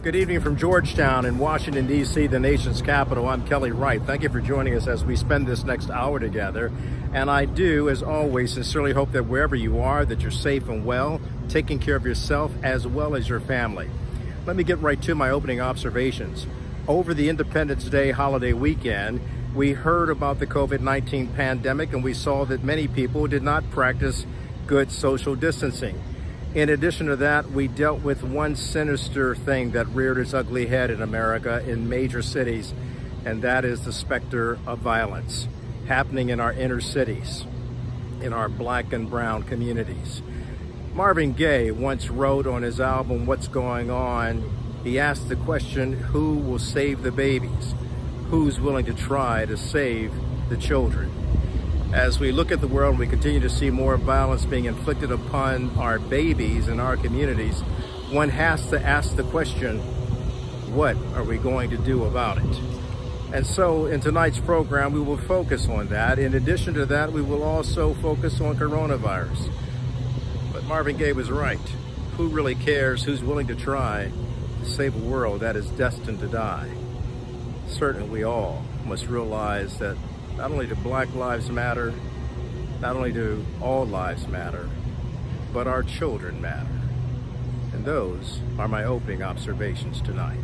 Good evening from Georgetown in Washington, D.C., the nation's capital. I'm Kelly Wright. Thank you for joining us as we spend this next hour together. And I do, as always, sincerely hope that wherever you are, that you're safe and well, taking care of yourself as well as your family. Let me get right to my opening observations. Over the Independence Day holiday weekend, we heard about the COVID-19 pandemic, and we saw that many people did not practice good social distancing. In addition to that, we dealt with one sinister thing that reared its ugly head in America in major cities, and that is the specter of violence happening in our inner cities, in our black and brown communities. Marvin Gaye once wrote on his album, What's Going On? He asked the question, who will save the babies? Who's willing to try to save the children? As we look at the world, we continue to see more violence being inflicted upon our babies in our communities. One has to ask the question, what are we going to do about it? And so in tonight's program, we will focus on that. In addition to that, we will also focus on coronavirus. But Marvin Gaye was right. Who really cares? Who's willing to try to save a world that is destined to die? Certainly we all must realize that not only do Black lives matter, not only do all lives matter, but our children matter. And those are my opening observations tonight.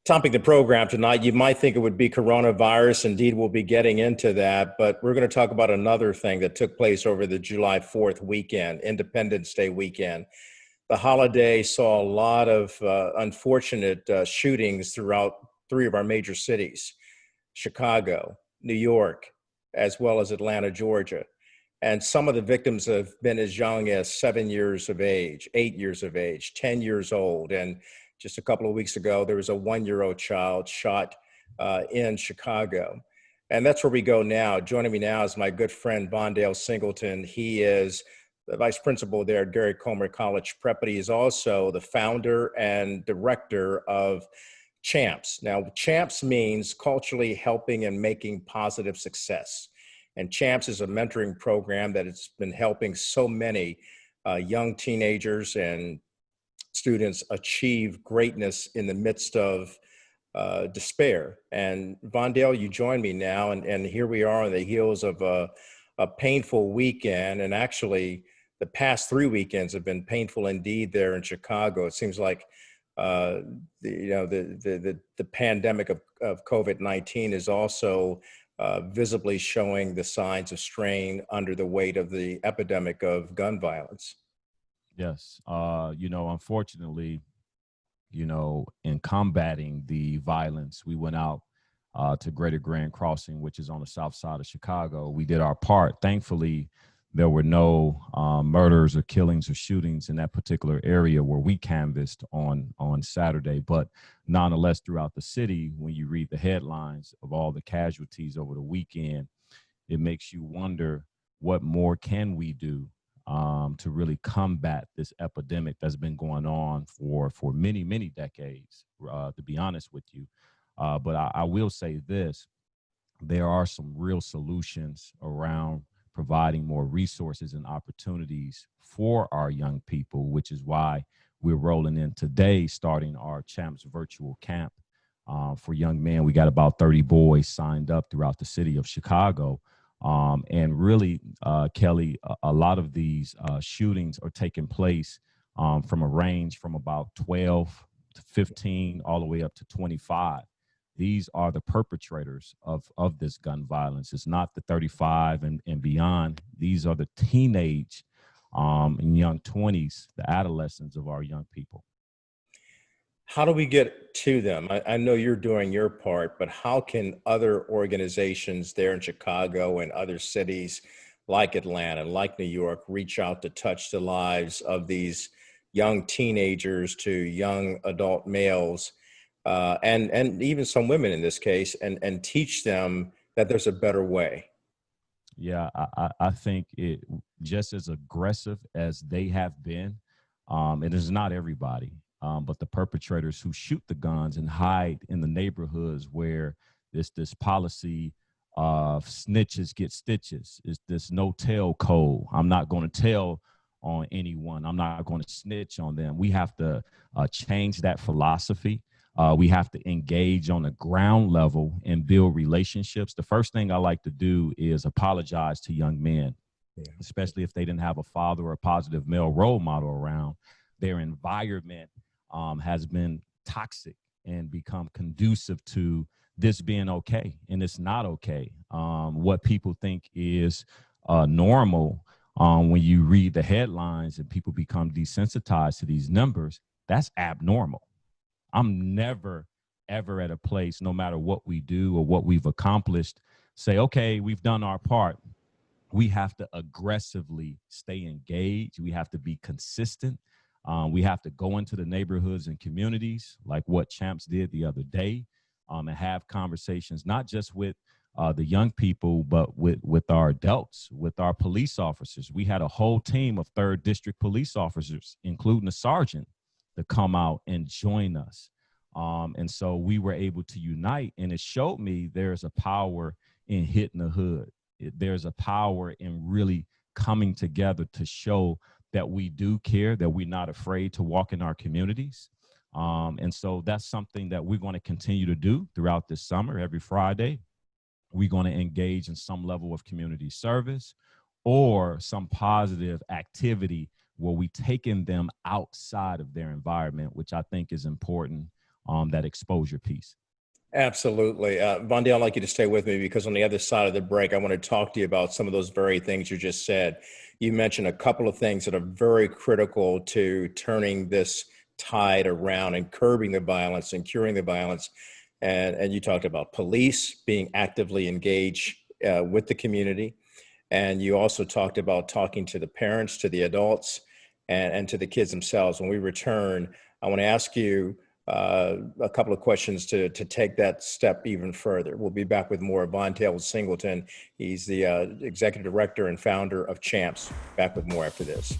Topping the program tonight, you might think it would be coronavirus. Indeed, we'll be getting into that, but we're going to talk about another thing that took place over the July 4th weekend, Independence Day weekend. The holiday saw a lot of unfortunate shootings throughout three of our major cities, Chicago, New York, as well as Atlanta, Georgia. And some of the victims have been as young as 7 years of age, 8 years of age, 10 years old. And just a couple of weeks ago, there was a 1-year-old child shot in Chicago. And that's where we go now. Joining me now is my good friend, Vondale Singleton. He is the vice principal there at Gary Comer College Prep, but he is also the founder and director of CHAMPS. Now, CHAMPS means culturally helping and making positive success. And CHAMPS is a mentoring program that has been helping so many young teenagers and students achieve greatness in the midst of despair. And Vondale, you join me now, and here we are on the heels of a painful weekend. And actually, the past 3 weekends have been painful indeed there in Chicago. It seems like the pandemic of COVID-19 is also visibly showing the signs of strain under the weight of the epidemic of gun violence. Yes. Unfortunately, in combating the violence, we went out to Greater Grand Crossing, which is on the south side of Chicago. We did our part. Thankfully, there were no murders or killings or shootings in that particular area where we canvassed on Saturday. But nonetheless, throughout the city, when you read the headlines of all the casualties over the weekend, it makes you wonder, what more can we do to really combat this epidemic that's been going on for many, many decades, to be honest with you. But I will say this, there are some real solutions around providing more resources and opportunities for our young people, which is why we're rolling in today, starting our CHAMPS virtual camp for young men. We got about 30 boys signed up throughout the city of Chicago. And really, Kelly, a lot of these shootings are taking place from a range from about 12 to 15 all the way up to 25. These are the perpetrators of this gun violence. It's not the 35 and beyond. These are the teenage and young 20s, the adolescents of our young people. How do we get to them? I know you're doing your part, but how can other organizations there in Chicago and other cities like Atlanta, like New York, reach out to touch the lives of these young teenagers to young adult males, and even some women in this case, and teach them that there's a better way? Yeah, I think it just as aggressive as they have been, it is not everybody, but the perpetrators who shoot the guns and hide in the neighborhoods where this policy of snitches get stitches, is this no tell code. I'm not going to tell on anyone. I'm not going to snitch on them. We have to change that philosophy. We have to engage on the ground level and build relationships. The first thing I like to do is apologize to young men, especially if they didn't have a father or a positive male role model around. Their environment has been toxic and become conducive to this being okay, and it's not okay. What people think is normal, when you read the headlines and people become desensitized to these numbers, that's abnormal. I'm never, ever at a place, no matter what we do or what we've accomplished, say, okay, we've done our part. We have to aggressively stay engaged. We have to be consistent. We have to go into the neighborhoods and communities like what Champs did the other day, and have conversations, not just with the young people, but with our adults, with our police officers. We had a whole team of 3rd District police officers, including a sergeant, to come out and join us. And so we were able to unite, and it showed me there's a power in hitting the hood. There's a power in really coming together to show that we do care, that we're not afraid to walk in our communities. And so that's something that we're going to continue to do throughout this summer. Every Friday, we're going to engage in some level of community service or some positive activity where we taking them outside of their environment, which I think is important, that exposure piece. Absolutely. Vondale, I'd like you to stay with me because on the other side of the break, I want to talk to you about some of those very things you just said. You mentioned a couple of things that are very critical to turning this tide around and curbing the violence and curing the violence. And you talked about police being actively engaged with the community. And you also talked about talking to the parents, to the adults, and to the kids themselves. When we return, I want to ask you a couple of questions to take that step even further. We'll be back with more of Vondale Singleton. He's the executive director and founder of Champs. Back with more after this.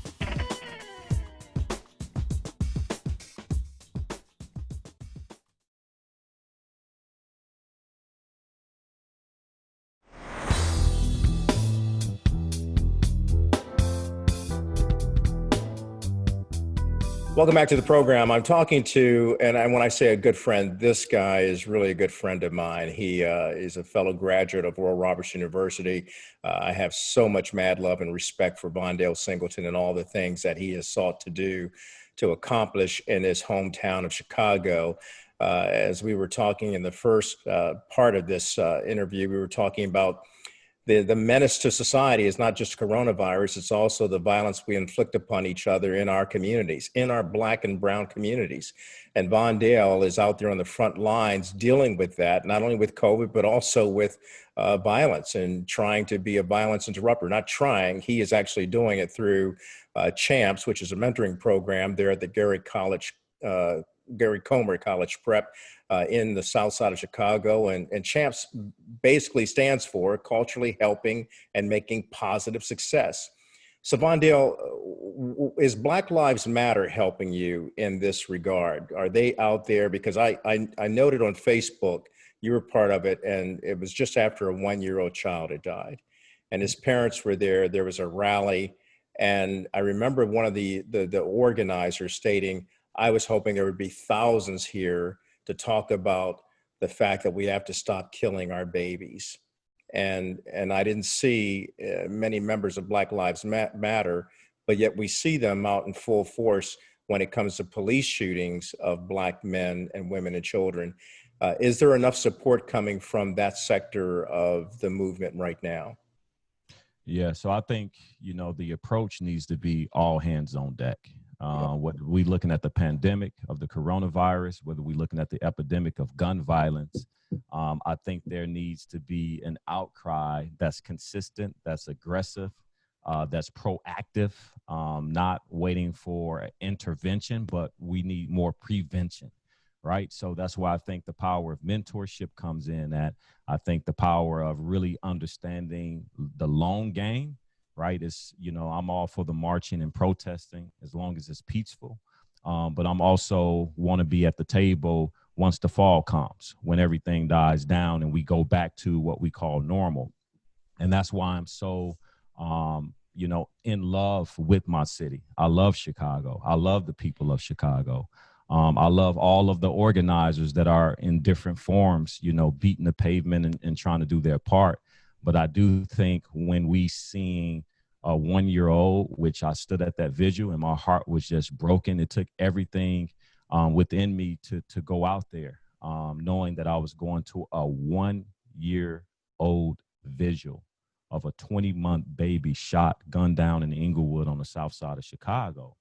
Welcome back to the program. I'm talking to, and when I say a good friend, this guy is really a good friend of mine. He is a fellow graduate of Oral Roberts University. I have so much mad love and respect for Vondale Singleton and all the things that he has sought to do to accomplish in his hometown of Chicago. As we were talking in the first part of this interview, we were talking about the menace to society is not just coronavirus, it's also the violence we inflict upon each other in our communities, in our Black and brown communities. And Vondale is out there on the front lines dealing with that, not only with COVID, but also with violence and trying to be a violence interrupter. Not trying, he is actually doing it through Champs, which is a mentoring program there at the Gary Comer College Prep in the south side of Chicago. And Champs basically stands for culturally helping and making positive success. So Vondale, is Black Lives Matter helping you in this regard? Are they out there? Because I noted on Facebook, you were part of it, and it was just after a 1-year-old child had died. And his parents were there. There was a rally. And I remember one of the organizers stating, I was hoping there would be thousands here to talk about the fact that we have to stop killing our babies. And I didn't see many members of Black Lives Matter, but yet we see them out in full force when it comes to police shootings of Black men and women and children. Is there enough support coming from that sector of the movement right now? Yeah, so I think, the approach needs to be all hands on deck. Whether we looking at the pandemic of the coronavirus, whether we looking at the epidemic of gun violence, I think there needs to be an outcry that's consistent, that's aggressive, that's proactive, not waiting for intervention, but we need more prevention, right? So that's why I think the power of mentorship comes in. That I think the power of really understanding the long game. Right. It's, I'm all for the marching and protesting as long as it's peaceful. But I'm also want to be at the table once the fall comes, when everything dies down and we go back to what we call normal. And that's why I'm so, in love with my city. I love Chicago. I love the people of Chicago. I love all of the organizers that are in different forms, beating the pavement and trying to do their part. But I do think when we seeing a 1-year-old, which I stood at that vigil and my heart was just broken. It took everything within me to go out there, knowing that I was going to a 1-year-old vigil of a 20-month baby shot, gunned down in Inglewood on the south side of Chicago,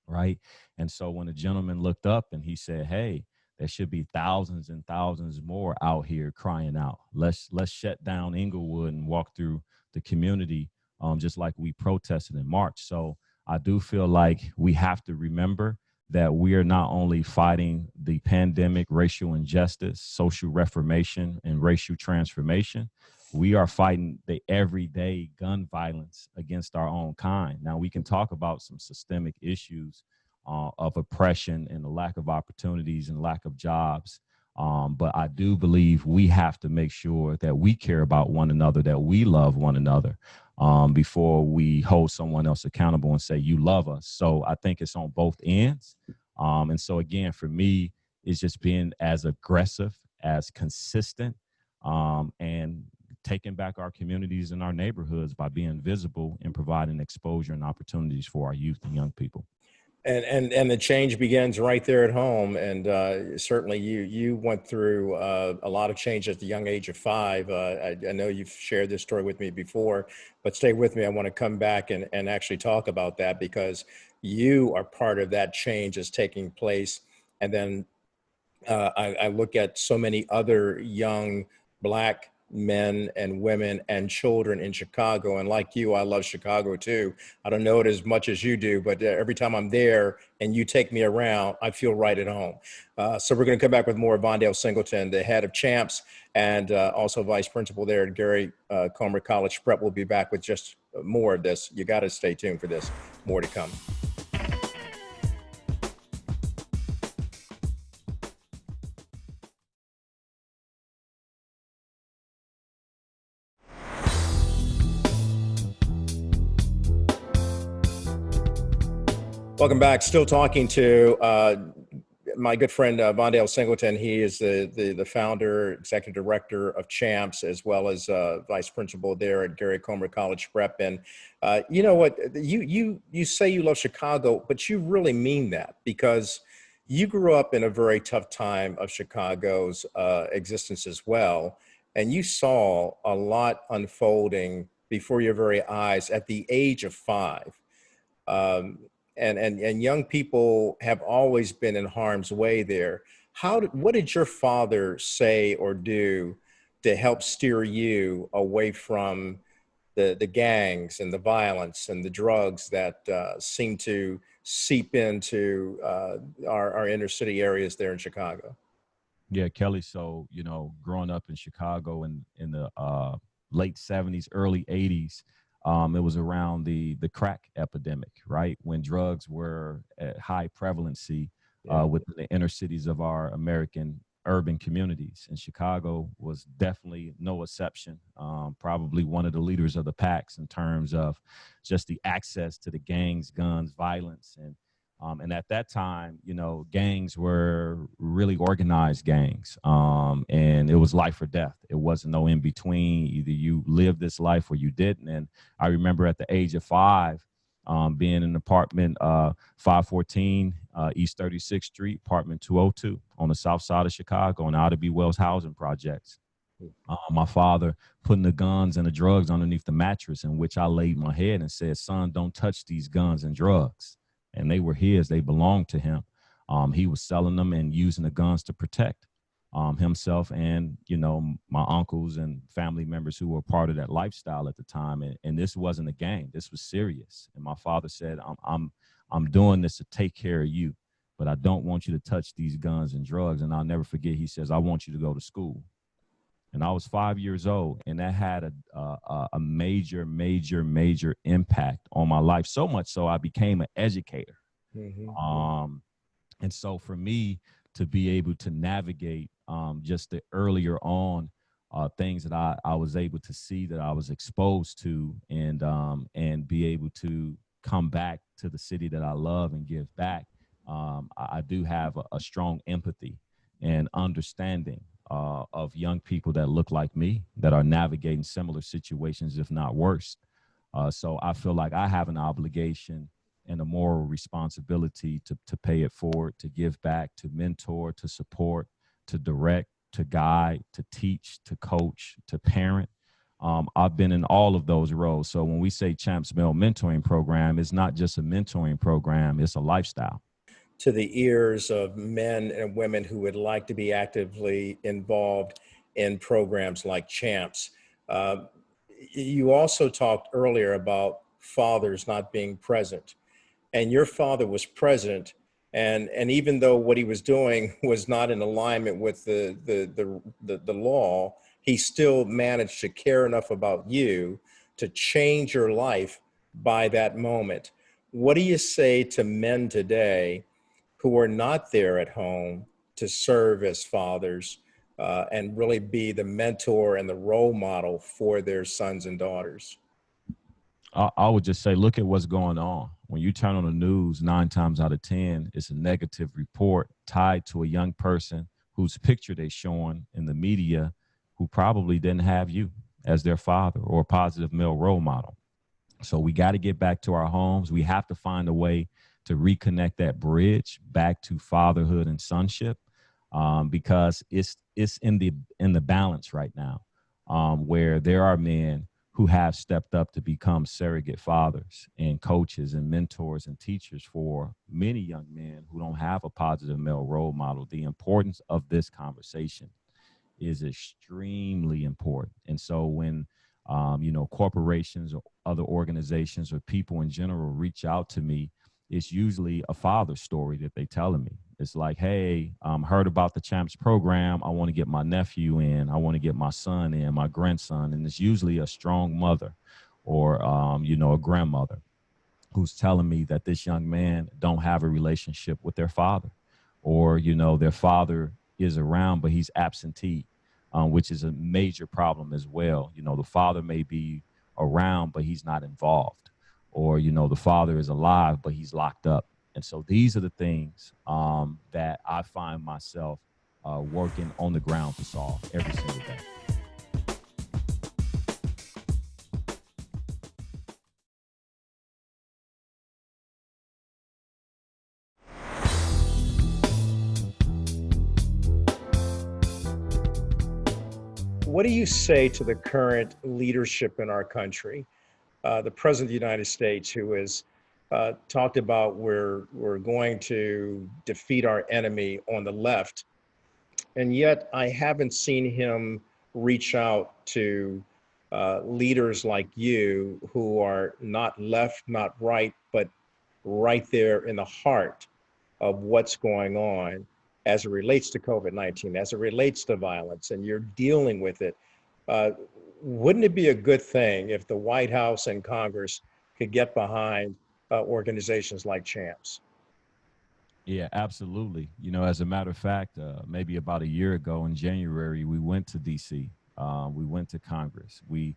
right? And so when the gentleman looked up and he said, hey, there should be thousands and thousands more out here crying out. Let's shut down Inglewood and walk through the community, just like we protested in March. So I do feel like we have to remember that we are not only fighting the pandemic, racial injustice, social reformation, and racial transformation, we are fighting the everyday gun violence against our own kind. Now, we can talk about some systemic issues of oppression and the lack of opportunities and lack of jobs. But I do believe we have to make sure that we care about one another, that we love one another before we hold someone else accountable and say, you love us. So I think it's on both ends. And so, again, for me, it's just being as aggressive, as consistent, and taking back our communities and our neighborhoods by being visible and providing exposure and opportunities for our youth and young people. And the change begins right there at home. And certainly you went through a lot of change at the young age of 5. I know you've shared this story with me before, but stay with me. I want to come back and actually talk about that, because you are part of that change that's taking place. And then I look at so many other young Black men and women and children in Chicago. And like you, I love Chicago too. I don't know it as much as you do, but every time I'm there and you take me around, I feel right at home. So we're going to come back with more of Vondale Singleton, the head of CHAMPS and also vice principal there at Gary Comer College Prep. We'll be back with just more of this. You got to stay tuned for this. More to come. Welcome back. Still talking to my good friend Vondale Singleton. He is the founder, executive director of CHAMPS, as well as vice principal there at Gary Comer College Prep. And you know what? You say you love Chicago, but you really mean that, because you grew up in a very tough time of Chicago's existence as well, and you saw a lot unfolding before your very eyes at the age of 5. Um, and young people have always been in harm's way there. What did your father say or do to help steer you away from the gangs and the violence and the drugs that seem to seep into our inner city areas there in Chicago? Yeah, Kelly. So, growing up in Chicago in the late 70s, early 80s, it was around the crack epidemic, right? When drugs were at high prevalency within the inner cities of our American urban communities. And Chicago was definitely no exception. Probably one of the leaders of the packs in terms of just the access to the gangs, guns, violence. And at that time, gangs were really organized gangs, and it was life or death. It wasn't no in between. Either you lived this life or you didn't. And I remember at the age of 5, being in apartment 514 East 36th Street, apartment 202 on the south side of Chicago in Ida B. Wells housing projects. My father putting the guns and the drugs underneath the mattress, in which I laid my head and said, son, don't touch these guns and drugs. And they were his, they belonged to him. He was selling them and using the guns to protect himself and, my uncles and family members who were part of that lifestyle at the time. And this wasn't a game. This was serious. And my father said, I'm doing this to take care of you, but I don't want you to touch these guns and drugs. And I'll never forget, he says, I want you to go to school. And I was 5 years old, and that had a major, major, major impact on my life. So much so I became an educator. Mm-hmm. And so for me to be able to navigate just the earlier on things that I was able to see, that I was exposed to, and be able to come back to the city that I love and give back. I do have a strong empathy and understanding of young people that look like me, that are navigating similar situations, if not worse. So I feel like I have an obligation and a moral responsibility to pay it forward, to give back, to mentor, to support, to direct, to guide, to teach, to coach, to parent. I've been in all of those roles. So when we say Champs Male Mentoring Program, it's not just a mentoring program, it's a lifestyle. To the ears of men and women who would like to be actively involved in programs like Champs. Uh, you also talked earlier about fathers not being present, and your father was present. And even though what he was doing was not in alignment with the law, he still managed to care enough about you to change your life by that moment. What do you say to men today who are not there at home to serve as fathers and really be the mentor and the role model for their sons and daughters? I would just say, look at what's going on. When you turn on the news, 9 times out of 10, it's a negative report tied to a young person whose picture they're showing in the media, who probably didn't have you as their father or a positive male role model. So we got to get back to our homes. We have to find a way to reconnect that bridge back to fatherhood and sonship, because it's in the balance right now, where there are men who have stepped up to become surrogate fathers and coaches and mentors and teachers for many young men who don't have a positive male role model. The importance of this conversation is extremely important. And so when corporations or other organizations or people in general reach out to me, it's usually a father story that they telling me. It's like, hey, heard about the Champs program. I want to get my nephew in. I want to get my son in, my grandson. And it's usually a strong mother or, a grandmother who's telling me that this young man don't have a relationship with their father, or their father is around but he's absentee, which is a major problem as well. The father may be around but he's not involved, or the father is alive but he's locked up. And so these are the things that I find myself working on the ground to solve every single day. What do you say to the current leadership in our country? The President of the United States, who has talked about we're going to defeat our enemy on the left, and yet I haven't seen him reach out to leaders like you who are not left, not right, but right there in the heart of what's going on as it relates to COVID-19, as it relates to violence, and you're dealing with it. Uh, wouldn't it be a good thing if the White House and Congress could get behind organizations like Champs? Yeah, absolutely. As a matter of fact, maybe about a year ago in January, we went to DC. We went to Congress. We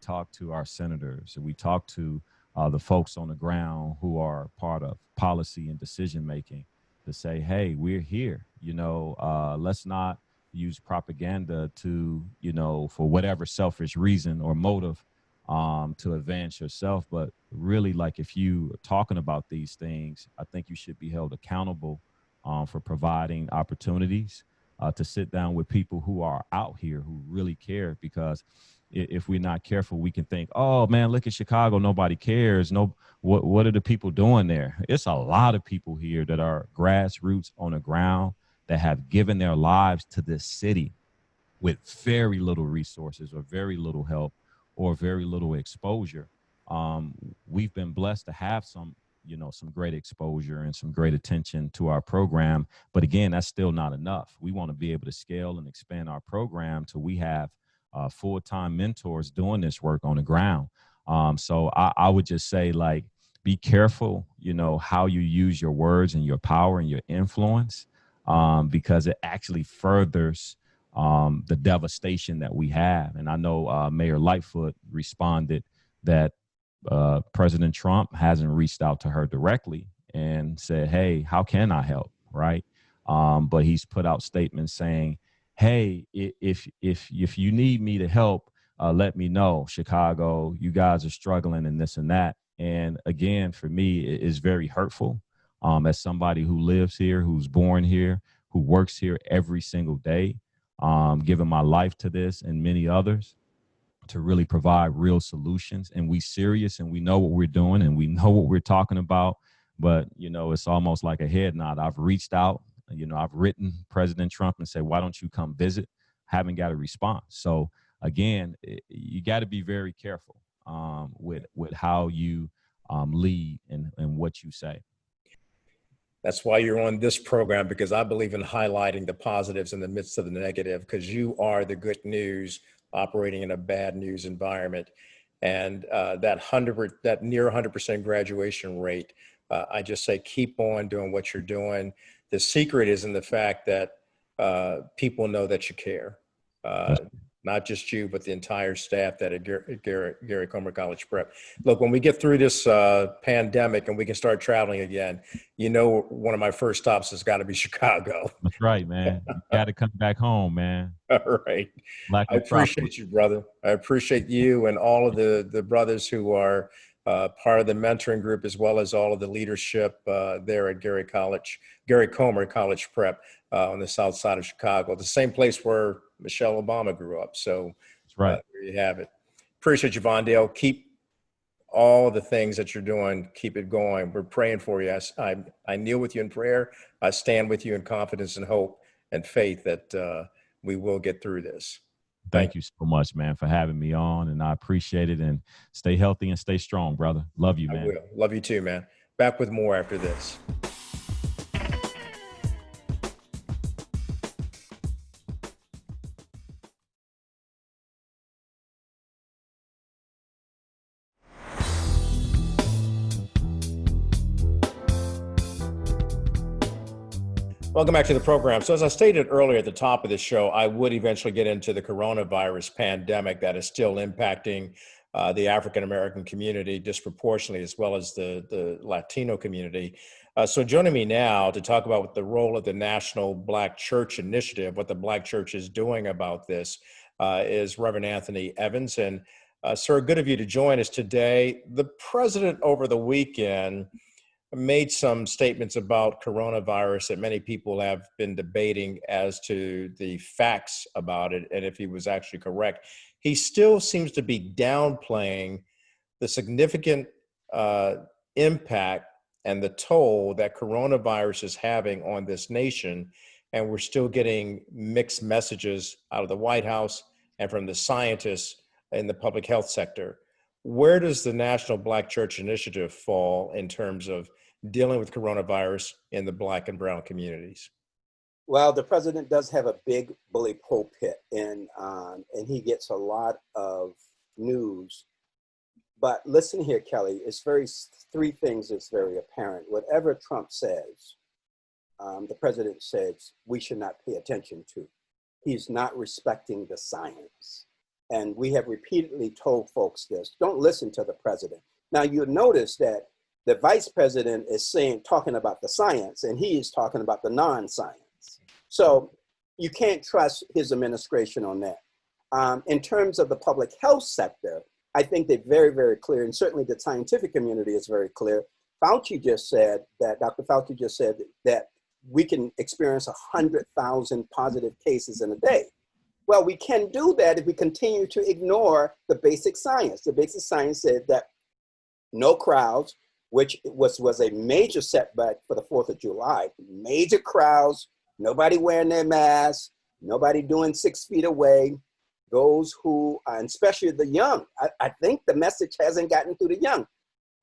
talked to our senators, and we talked to the folks on the ground who are part of policy and decision making, to say, hey, we're here. Let's not use propaganda to, for whatever selfish reason or motive, to advance yourself. But really, like, if you are talking about these things, I think you should be held accountable for providing opportunities to sit down with people who are out here who really care. Because if we're not careful, we can think, oh man, look at Chicago, nobody cares. No, what are the people doing there? It's a lot of people here that are grassroots on the ground, that have given their lives to this city with very little resources or very little help or very little exposure. We've been blessed to have some great exposure and some great attention to our program. But again, that's still not enough. We want to be able to scale and expand our program till we have full-time mentors doing this work on the ground. So I would just say, like, be careful, how you use your words and your power and your influence, because it actually furthers the devastation that we have. And I know Mayor Lightfoot responded that President Trump hasn't reached out to her directly and said, hey, how can I help? Right. But he's put out statements saying, hey, if you need me to help, let me know. Chicago, you guys are struggling and this and that. And again, for me, it is very hurtful as somebody who lives here, who's born here, who works here every single day, giving my life to this and many others, to really provide real solutions. And we serious and we know what we're doing and we know what we're talking about. But, you know, it's almost like a head nod. I've reached out, you know, I've written President Trump and said, why don't you come visit? Haven't got a response. So again, you got to be very careful with how you lead and what you say. That's why you're on this program, because I believe in highlighting the positives in the midst of the negative, because you are the good news operating in a bad news environment. And that near 100% graduation rate, I just say keep on doing what you're doing. The secret is in the fact that people know that you care. Not just you, but the entire staff that at Gary Comer College Prep. Look, when we get through this pandemic and we can start traveling again, you know, one of my first stops has got to be Chicago. That's right, man. You got to come back home, man. All right. Black I and proper. appreciate you, brother. I appreciate you and all of the brothers who are part of the mentoring group, as well as all of the leadership there at Gary Comer College Prep on the south side of Chicago, the same place where Michelle Obama grew up. So That's right. there you have it. Appreciate you, Vondale. Keep all the things that you're doing, keep it going. We're praying for you. I kneel with you in prayer. I stand with you in confidence and hope and faith that we will get through this. Thank you so much, man, for having me on, and I appreciate it. And stay healthy and stay strong, brother. Love you, man. I will. Love you too, man. Back with more after this. Welcome back to the program. So as I stated earlier at the top of the show, I would eventually get into the coronavirus pandemic that is still impacting the African-American community disproportionately, as well as the Latino community. So joining me now to talk about the role of the National Black Church Initiative, what the Black Church is doing about this, is Reverend Anthony Evans. And sir, good of you to join us today. The president over the weekend made some statements about coronavirus that many people have been debating as to the facts about it and if he was actually correct. He still seems to be downplaying the significant impact and the toll that coronavirus is having on this nation. And we're still getting mixed messages out of the White House and from the scientists in the public health sector. Where does the National Black Church Initiative fall in terms of dealing with coronavirus in the Black and brown communities? Well, the president does have a big bully pulpit, and he gets a lot of news. But listen here, Kelly, three things that's very apparent. Whatever Trump says, the president says we should not pay attention to. He's not respecting the science. And we have repeatedly told folks this, don't listen to the president. Now you'll notice that the vice president is talking about the science, and he is talking about the non-science. So you can't trust his administration on that. In terms of the public health sector, I think they're very, very clear, and certainly the scientific community is very clear. Dr. Fauci just said that we can experience 100,000 positive cases in a day. Well, we can do that if we continue to ignore the basic science. The basic science said that no crowds, which was a major setback for the 4th of July, major crowds, nobody wearing their masks, nobody doing 6 feet away, those who, and especially the young. I think the message hasn't gotten through the young.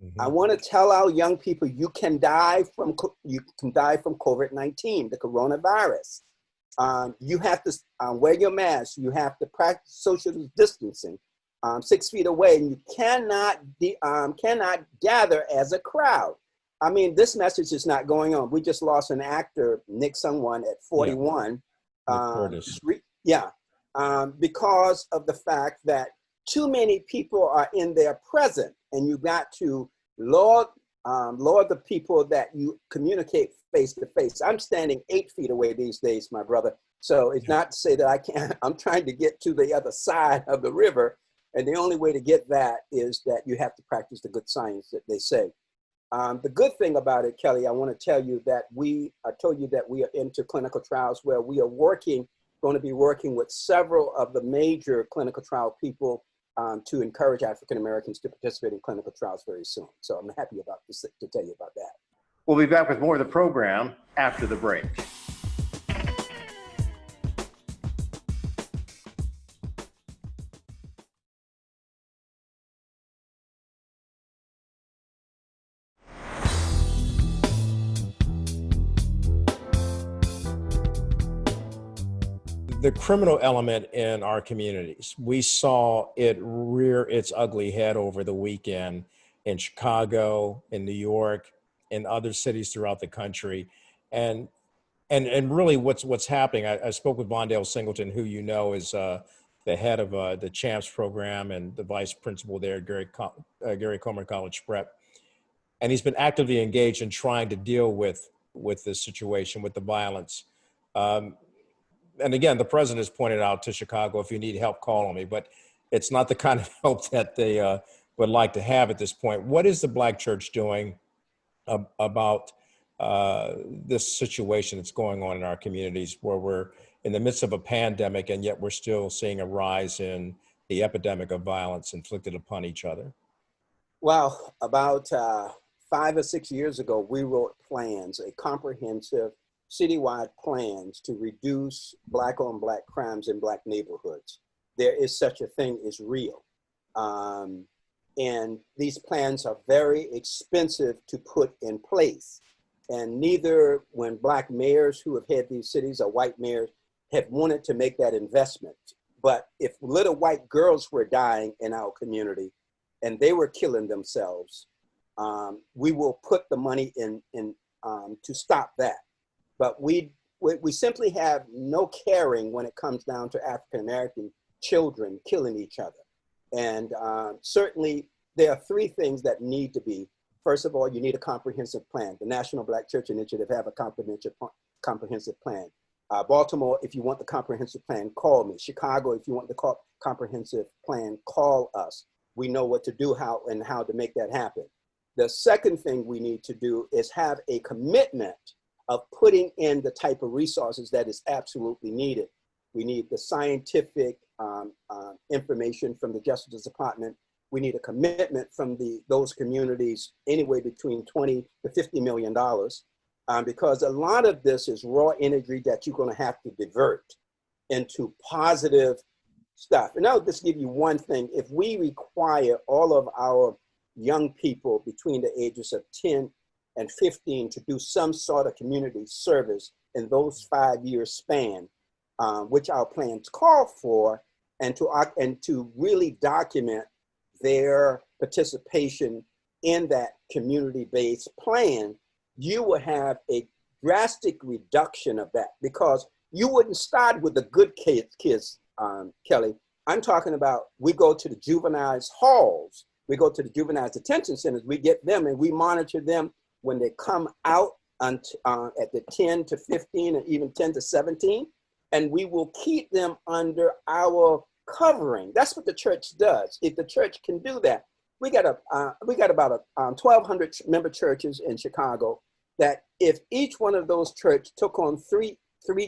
Mm-hmm. I want to tell our young people, you can die from COVID-19, the coronavirus. You have to wear your mask. You have to practice social distancing, 6 feet away, and you cannot gather as a crowd. I mean, this message is not going on. We just lost an actor, Nick Sungwon, at 41. Yeah, because of the fact that too many people are in their present, and you got to laud, laud the people that you communicate face to face. I'm standing 8 feet away these days, my brother. So it's not to say that I can't, I'm trying to get to the other side of the river. And the only way to get that is that you have to practice the good science that they say. The good thing about it, Kelly, I want to tell you that I told you that we are into clinical trials where we are going to be working with several of the major clinical trial people to encourage African Americans to participate in clinical trials very soon. So I'm happy about this to tell you about that. We'll be back with more of the program after the break. The criminal element in our communities, we saw it rear its ugly head over the weekend in Chicago, in New York, in other cities throughout the country. And really what's happening, I spoke with Vondale Singleton, who you know is the head of the CHAMPS program and the vice principal there at Gary Coleman College Prep. And he's been actively engaged in trying to deal with this situation, with the violence. And again, the president has pointed out to Chicago, if you need help, call on me. But it's not the kind of help that they would like to have at this point. What is the Black church doing about this situation that's going on in our communities, where we're in the midst of a pandemic and yet we're still seeing a rise in the epidemic of violence inflicted upon each other? Well, about 5 or 6 years ago, we wrote plans, a comprehensive citywide plans to reduce Black on Black crimes in Black neighborhoods. There is such a thing as real. And these plans are very expensive to put in place. And neither when Black mayors who have had these cities or white mayors have wanted to make that investment. But if little white girls were dying in our community and they were killing themselves, we will put the money in to stop that. But we simply have no caring when it comes down to African American children killing each other. And certainly there are 3 things that need to be. First of all, you need a comprehensive plan. The National Black Church Initiative have a comprehensive plan. Baltimore, if you want the comprehensive plan, call me. Chicago, if you want the comprehensive plan, call us. We know what to do, how to make that happen. The second thing we need to do is have a commitment of putting in the type of resources that is absolutely needed. We need the scientific information from the Justice Department. We need a commitment from those communities, anywhere between $20 to $50 million, because a lot of this is raw energy that you're going to have to divert into positive stuff. And I'll just give you one thing. If we require all of our young people between the ages of 10 and 15 to do some sort of community service in those 5-year span, which our plans call for, and to really document their participation in that community-based plan, you will have a drastic reduction of that, because you wouldn't start with the good kids, Kelly. I'm talking about, we go to the juveniles halls, we go to the juvenile detention centers, we get them and we monitor them when they come out at the 10 to 15 and even 10 to 17, and we will keep them under our covering. That's what the church does. If the church can do that, we got about 1,200 member churches in Chicago, that if each one of those churches took on three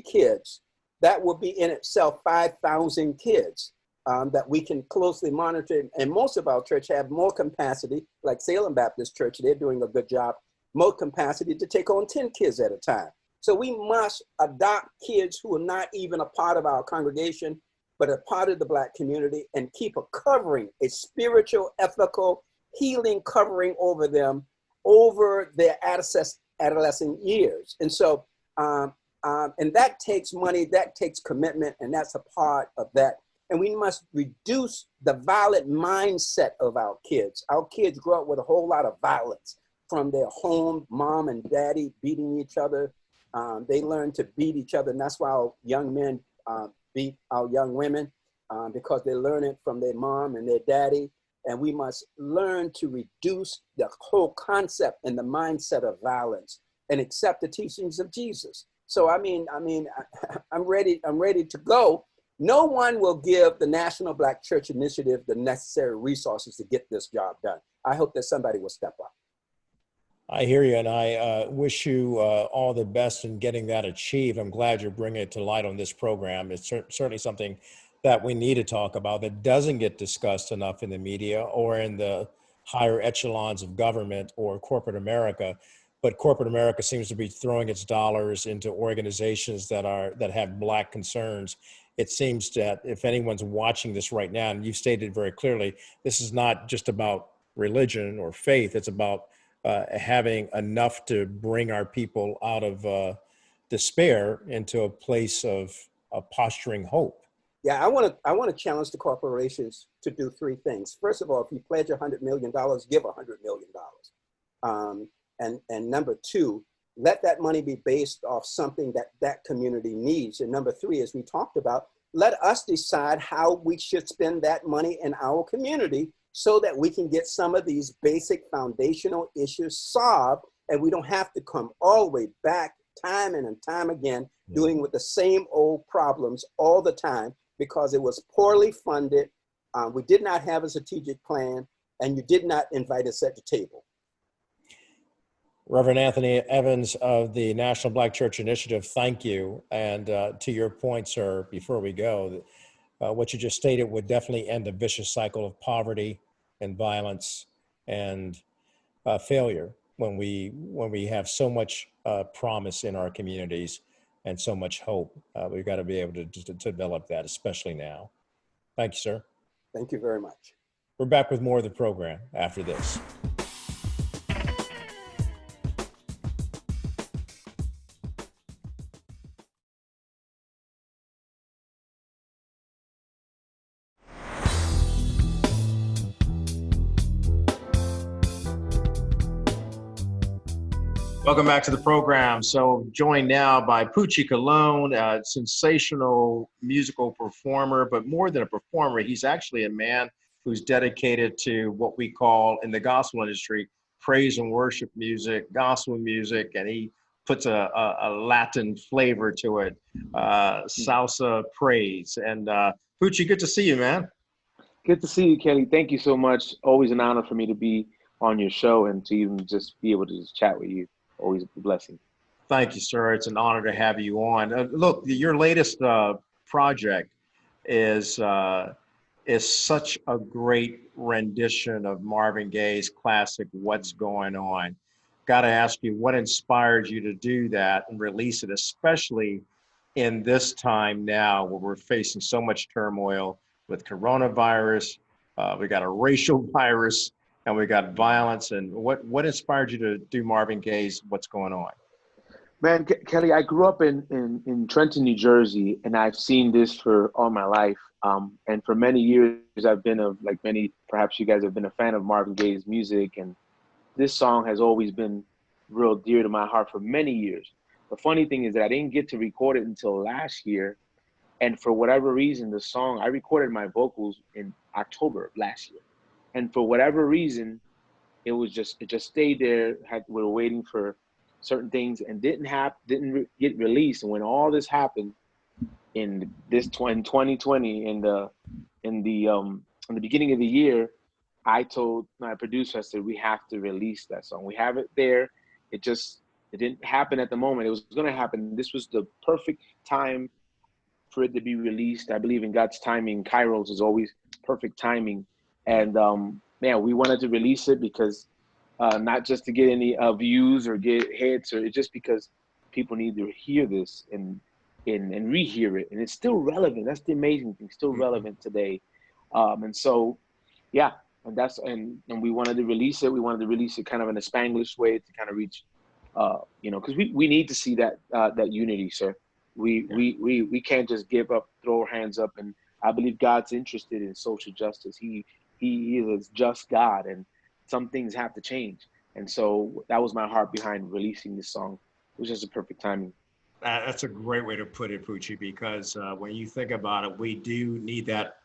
kids, that would be in itself 5,000 kids that we can closely monitor. And most of our church have more capacity, like Salem Baptist Church, they're doing a good job, more capacity to take on 10 kids at a time. So we must adopt kids who are not even a part of our congregation, but a part of the Black community, and keep a covering, a spiritual, ethical, healing covering over them over their adolescent years. And so, and that takes money, that takes commitment, and that's a part of that. And we must reduce the violent mindset of our kids. Our kids grow up with a whole lot of violence from their home, mom and daddy beating each other. They learn to beat each other, and that's why our young men beat our young women because they learn it from their mom and their daddy. And we must learn to reduce the whole concept and the mindset of violence and accept the teachings of Jesus. So I'm ready to go. No one will give the National Black Church Initiative the necessary resources to get this job done. I hope that somebody will step up. I hear you, and I wish you all the best in getting that achieved. I'm glad you're bringing it to light on this program. It's certainly something that we need to talk about that doesn't get discussed enough in the media or in the higher echelons of government or corporate America. But corporate America seems to be throwing its dollars into organizations that have Black concerns. It seems that if anyone's watching this right now, and you've stated very clearly, this is not just about religion or faith. It's about having enough to bring our people out of despair into a place of posturing hope. Yeah, I want to challenge the corporations to do three things. First of all, if you pledge $100 million, give $100 million. And number two, let that money be based off something that community needs. And number three, as we talked about, let us decide how we should spend that money in our community so that we can get some of these basic foundational issues solved, and we don't have to come all the way back time and time again, dealing with the same old problems all the time because it was poorly funded, we did not have a strategic plan, and you did not invite us at the table. Reverend Anthony Evans of the National Black Church Initiative, thank you. And to your point, sir, before we go, what you just stated would definitely end a vicious cycle of poverty and violence and failure when we have so much promise in our communities and so much hope. We've got to be able to develop that, especially now. Thank you, sir. Thank you very much. We're back with more of the program after this. Welcome back to the program. So joined now by Poochie Cologne, a sensational musical performer, but more than a performer, he's actually a man who's dedicated to what we call in the gospel industry, praise and worship music, gospel music, and he puts a Latin flavor to it, salsa praise. And Poochie, good to see you, man. Good to see you, Kelly. Thank you so much. Always an honor for me to be on your show and to even just be able to just chat with you. Always a blessing. Thank you, sir. It's an honor to have you on. Look, your latest project is such a great rendition of Marvin Gaye's classic "What's Going On." Got to ask you, what inspired you to do that and release it, especially in this time now where we're facing so much turmoil with coronavirus, we got a racial virus, and we got violence. And what inspired you to do Marvin Gaye's "What's Going On"? Man, Kelly, I grew up in Trenton, New Jersey, and I've seen this for all my life. And for many years, I've been like many, perhaps you guys have been a fan of Marvin Gaye's music. And this song has always been real dear to my heart for many years. The funny thing is that I didn't get to record it until last year. And for whatever reason, the song, I recorded my vocals in October of last year. And for whatever reason, it just stayed there. We were waiting for certain things and didn't get released. And when all this happened in 2020, in the beginning of the year, I told my producer, I said, we have to release that song. We have it there. It didn't happen at the moment. It was going to happen. This was the perfect time for it to be released. I believe in God's timing. Kairos is always perfect timing. And man, we wanted to release it because not just to get any views or get hits, or just because people need to hear this and rehear it. And it's still relevant. That's the amazing thing. Still relevant today. And so, yeah, and we wanted to release it. We wanted to release it kind of in a Spanglish way to kind of reach, because we need to see that unity, sir. We can't just give up, throw our hands up. And I believe God's interested in social justice. He is a just God, and some things have to change. And so that was my heart behind releasing this song. It was just a perfect timing. That's a great way to put it, Pucci, because when you think about it, we do need that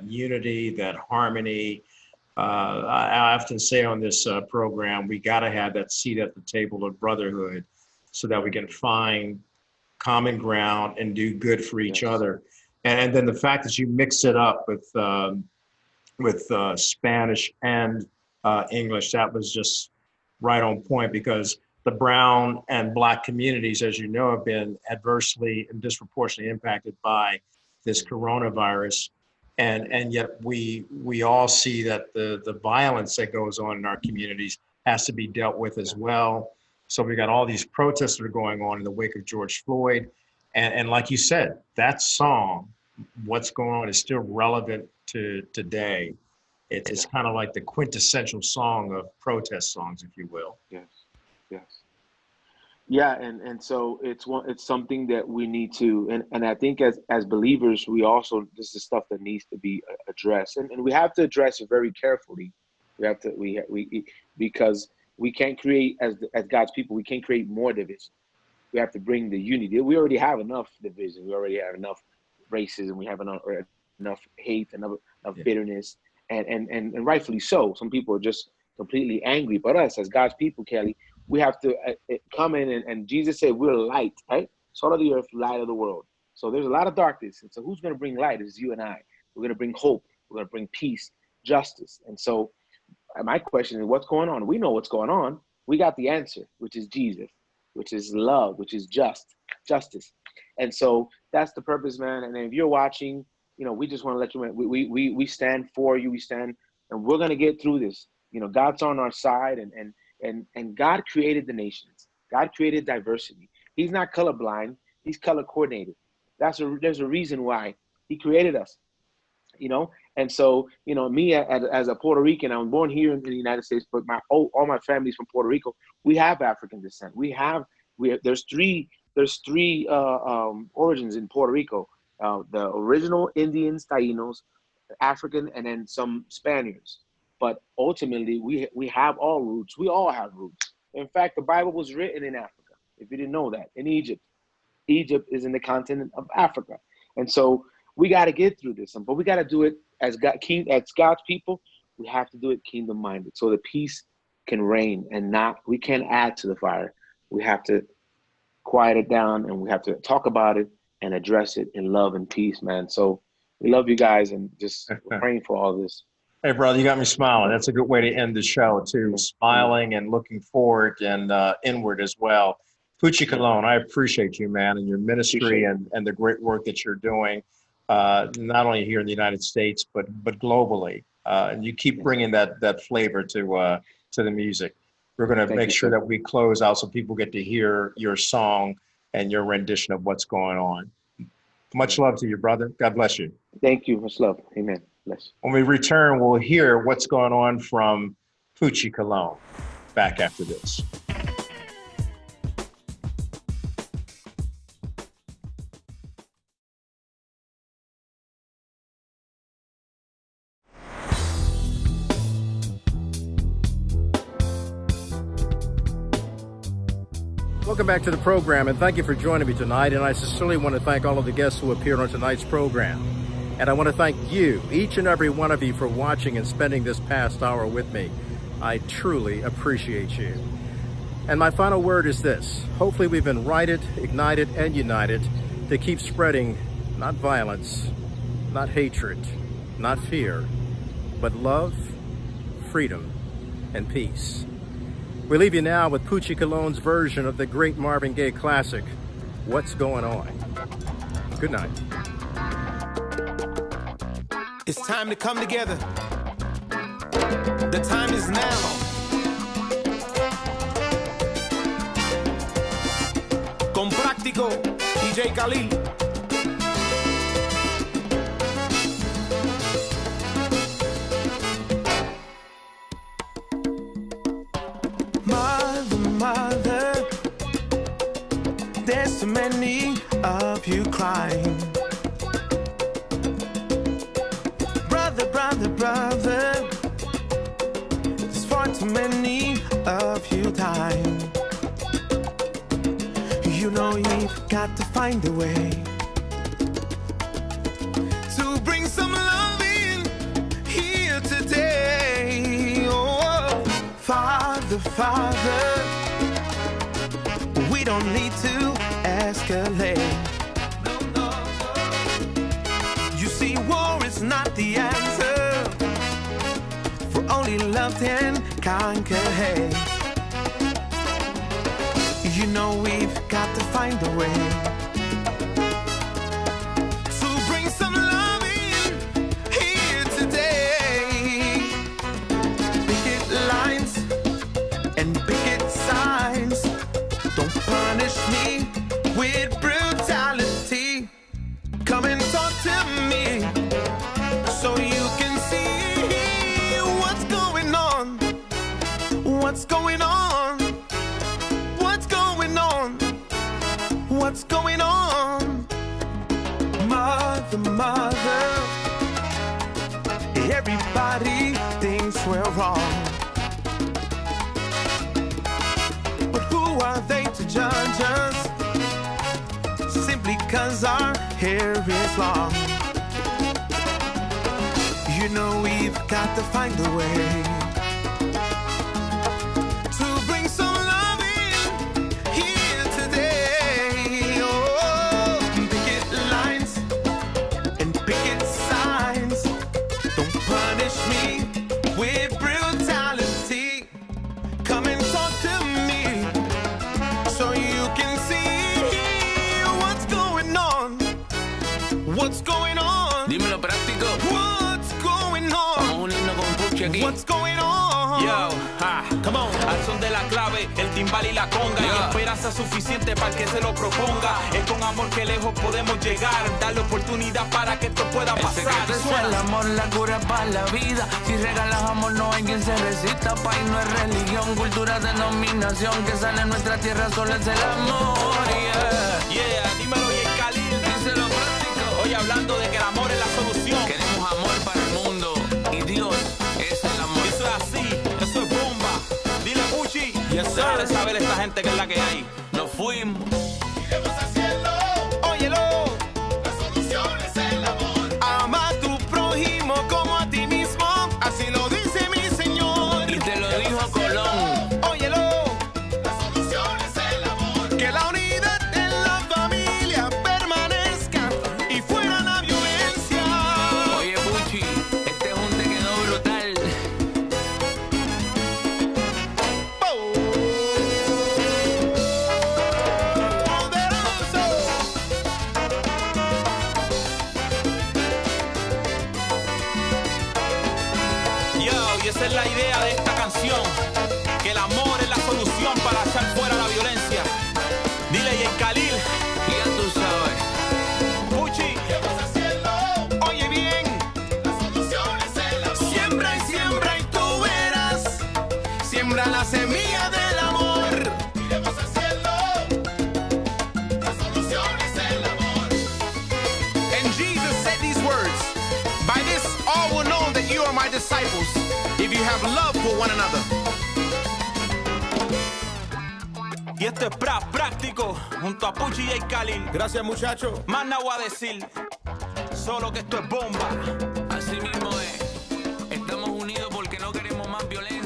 unity, that harmony. I often say on this program, we got to have that seat at the table of brotherhood so that we can find common ground and do good for each other. And then the fact that you mix it up with Spanish and English, that was just right on point, because the brown and black communities, as you know, have been adversely and disproportionately impacted by this coronavirus. And yet we all see that the violence that goes on in our communities has to be dealt with as well. So we got all these protests that are going on in the wake of George Floyd. And like you said, that song, What's Going On, is still relevant to today. It's kind of like the quintessential song of protest songs, if you will. Yes, yes. Yeah, and so it's something that we need to, and I think as believers, we also, this is stuff that needs to be addressed, and we have to address it very carefully. We because we can't create, as God's people, we can't create more division. We have to bring the unity. We already have enough division. We already have enough racism. We have enough hate, enough bitterness, and rightfully so. Some people are just completely angry. But us, as God's people, Kelly, we have to come in, and Jesus said we're light, right? Salt of the earth, light of the world. So there's a lot of darkness. And so who's going to bring light? It's you and I. We're going to bring hope. We're going to bring peace, justice. And so my question is, what's going on? We know what's going on. We got the answer, which is Jesus, which is love, which is justice. And so that's the purpose, man. And if you're watching, we just want to let you know, we stand for you. We stand, and we're going to get through this. God's on our side, and God created the nations. God created diversity. He's not colorblind. He's color coordinated. There's a reason why he created us, And so, me as a Puerto Rican, I was born here in the United States, but all my family's from Puerto Rico. We have African descent. There's three origins in Puerto Rico. The original Indians, Tainos, African, and then some Spaniards. But ultimately, we have all roots. We all have roots. In fact, the Bible was written in Africa, if you didn't know that, in Egypt. Egypt is in the continent of Africa. And so we got to get through this, but we got to do it as God's people. We have to do it kingdom-minded, so the peace can reign, and we can't add to the fire. We have to quiet it down, and we have to talk about it and address it in love and peace, man. So we love you guys, and just praying for all this. Hey, brother, you got me smiling. That's a good way to end the show, too. Smiling and looking forward and inward as well. Pucci Colon, I appreciate you, man, and your ministry and the great work that you're doing, not only here in the United States, but globally. And you keep bringing that flavor to the music. We're going to make sure that we close out so people get to hear your song and your rendition of what's going on. Much love to you, brother. God bless you. Thank you. Much love. Amen. Bless. When we return, we'll hear what's going on from Pucci Colon. Back after this. Welcome back to the program, and thank you for joining me tonight. And I sincerely want to thank all of the guests who appeared on tonight's program. And I want to thank you, each and every one of you, for watching and spending this past hour with me. I truly appreciate you. And my final word is this. Hopefully we've been righted, ignited, and united to keep spreading not violence, not hatred, not fear, but love, freedom, and peace. We leave you now with Pucci Colon's version of the great Marvin Gaye classic, What's Going On. Good night. It's time to come together. The time is now. Con Práctico, DJ Khalil. Mother, there's too many of you crying. Brother, there's far too many of you dying. You know you've got to find a way to bring some love in here today. Oh, Father, Father, we don't need to escalate. You see, war is not the answer, for only love can conquer hate. You know we've got to find a way to bring some love in here today. Picket lines and picket signs, don't punish me with brutality. Come and talk to me so you can see what's going on. What's going on? What's going on? What's going on? Mother, mother, everybody thinks we're wrong, but who are they to judge us simply 'cause our hair is long? You know we've got to find a way to bring some love in here today. Oh, picket lines and picket signs, don't punish me with brutality. Come and talk to me so you can see what's going on. What's going on? Dímelo práctico. What's going on? Vamos a unirnos con Puchi aquí. What's going on? Yo, Come on. al son de la clave, el timbal y la conga. Y esperanza suficiente para que se lo proponga. Es con amor que lejos podemos llegar. Darle oportunidad para que esto pueda El pasar. secreto es el amor, la cura para la vida. Si regalas amor no hay quien se resista. País no es religión, cultura, denominación. Que sale en nuestra tierra solo es el amor. Yeah, dímelo y el Khalil. Díselo práctico. Hoy hablando de que el amor es la solución. Queremos amor para el mundo y Dios es el amor. Eso es así, eso es bomba. Dile Puchi. Yes, sir. Déjale saber a esta gente que es la que hay. Nos fuimos. Óyelo. La solución es el amor. Ama a tu prójimo como a ti mismo. Así lo dice mi Señor. Y te lo dijo Colón. Óyelo. La solución es el amor. Que la unidad en la familia permanezca y fuera la violencia. Oye, Puchi, este junte quedó brutal. Poderoso. Yo, y esa es la idea de esta canción. Que el amor es la solución para echar fuera la violencia. Dile y el Khalil. Ya tú sabes. Puchi. Oye bien, la solución es el amor. Siembra y tú verás. Siembra la semilla del amor. Iremos al cielo. La solución es el amor. And Jesus said these words. By this all will know that you are my disciples, if you have love for one another. Y esto es práctico. Junto a Puchi y el Khalil. Gracias, muchachos. Más nada voy a decir. Solo que esto es bomba. Así mismo es. Estamos unidos porque no queremos más violencia.